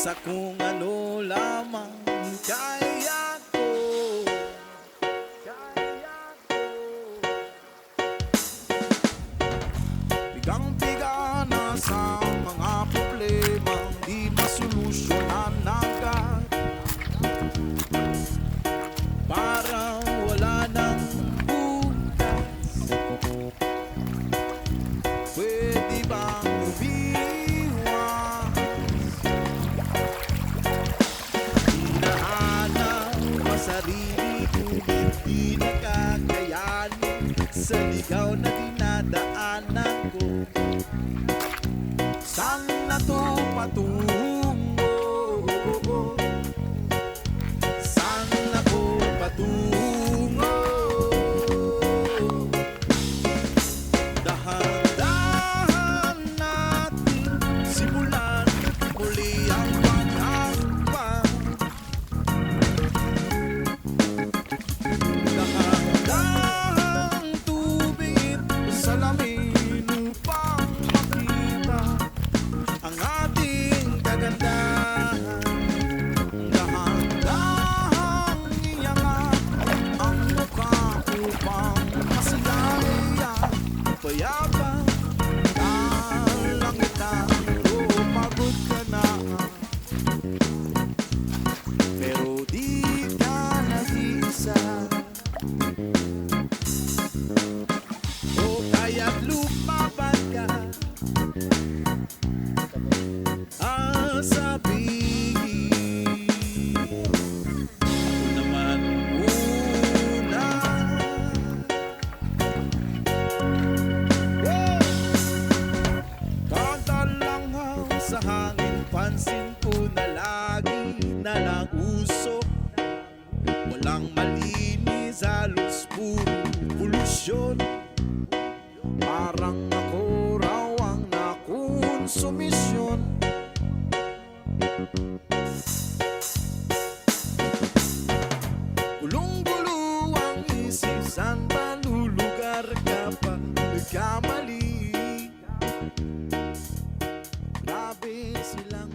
sa kung ano lamang kaya ko. Bigang-biga na sa mga problemang di masolusyonan agad. Parang wala nang bukas. Pwede bang umiwas? Hinahanap ang sarili ko, hindi nakakayanin sa ligaw na dinadaanan ko. Saan na to patungo? Saan ako patungo? Dahan-dahan natin simulan muli ang paghahakbang. Dahan-dahang tubig sa lamin upang makita ang ating kagandahan. Dahan-dahang iangat ang mukha upang masilaya payapa kalangitan. Oh, pagod ka na, pero di ka nag-iisa. Oh, kaya't lumaban ka. Sabihin ako naman muna. Kadalanghang sa hangin, pansin ko na lagi na lang usok. Walang malinis, halos puro polusyon. Parang ako raw ang nakonsumisyon. Gulong-gulo ang isip, saan ba lulugar ka pa nagkamali? Grabe silang